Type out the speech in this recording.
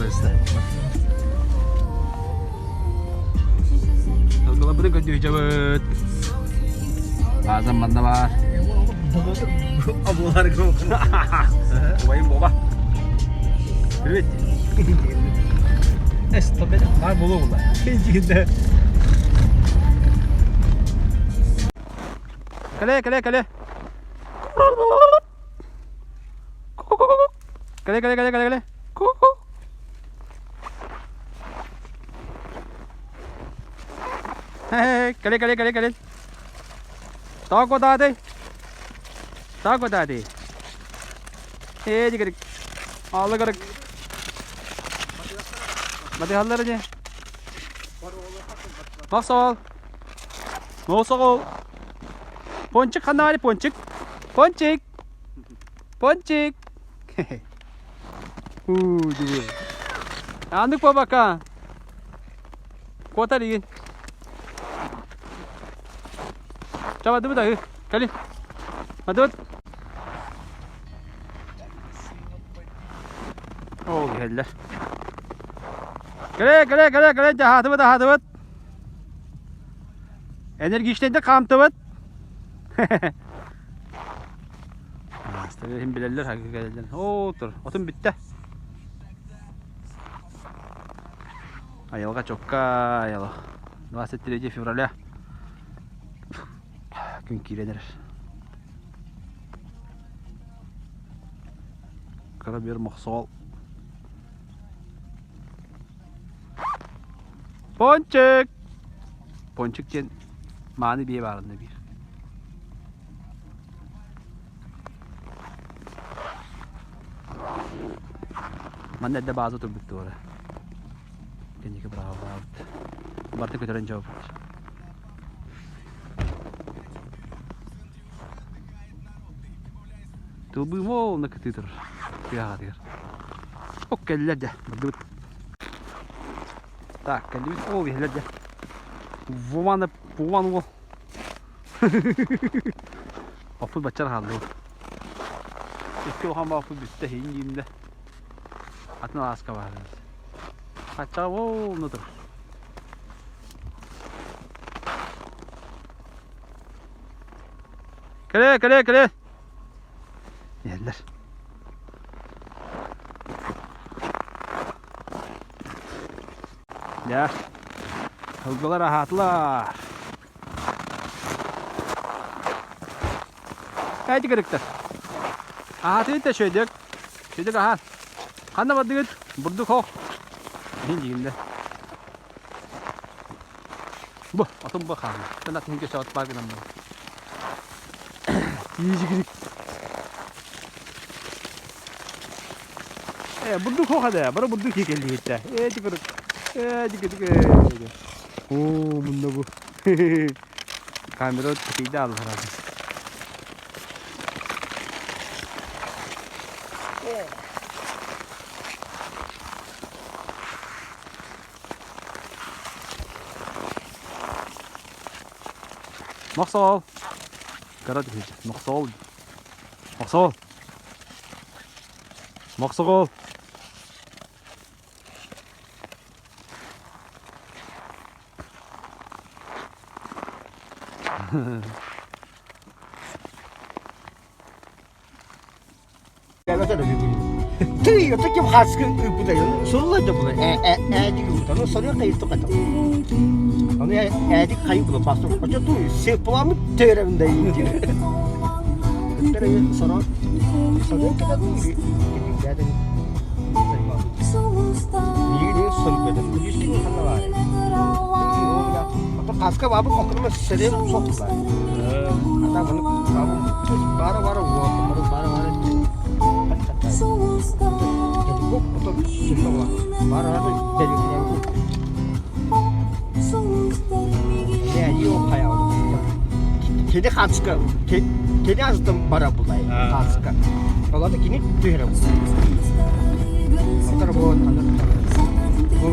işte. Kalkala bunu gönderiyor cabıt. Bazen bende var. Abular gibi. Bayım baba. Evet. Stop edin. Var bolu bunlar. İçinde. Kale. Kale. Hey, kale. Tao có ta đi. Hey, gì cái Allah garık. Hadi halları. Nasıl? Nasıl? Ponçik kanali ponçik. Dur. Andık baba ka. Kota digin. Coba dulu dah. Kali. Madut. Oh, helal. Kale. Jahat. Enerji işlerinde kamtıvat. Hem bilerler hakikaten. Otur. Otun bitti. Ayalga çokka ayala. 23 fevralya. Gün kirlenir. Kara bir mahsul. Ponçik için mani bir varında bir. Mana de bazı tur bitti oraya. Kendi ki bravo. Bartek götüren cevap. Tubuh mau nak tidur. Biar dia. Oke lada. Berdut. Tak, kan dia. Oh, biar lada. Buman wo. Apıl bacar halde. İki ohan apıl bitti hingimde. Atına aska var. Hatta o nedir? Kale. Yerler. Ya. Hılgılar rahatlar. Haydi kırıktır. Ahatını da şöydük. Şöydük ahat. Kanda badıgıt. Burduk ho. Hinginde. Bu atım bakalım. Ben atın hinge şavat bargıdan bu. İyice gidik. Burduk ho hadi. Bana burduk iyi geldi gitti. Çıkırık. Çıkırık. Bunda bu. Kamera tutuydu Allah razı. Maksal. Karat hiç. Maksal. Gelmesene birbirini. Tüy, öteki haskı bu da yolu. Sorular da bunu. Eğdik utanı soruyor kayıt tokatam. Onu eğdik kayıp bunu bastım. Hoca duy, seplamı teoreminde yiyor. Ötleri soruyor kadar duy. Geldim. Niye soruyor dedim. 100 kilo falan var. Hatta kaska babı okuluma serem soktular. Hatta bunu babı bara bu otur sürüyor var. Bara deliyor. Ne yok hayal. Kedi kaska. Kedi azdım bara bulay. Kaska. Kalau da kini tuh hero. Motor buat anak. Bu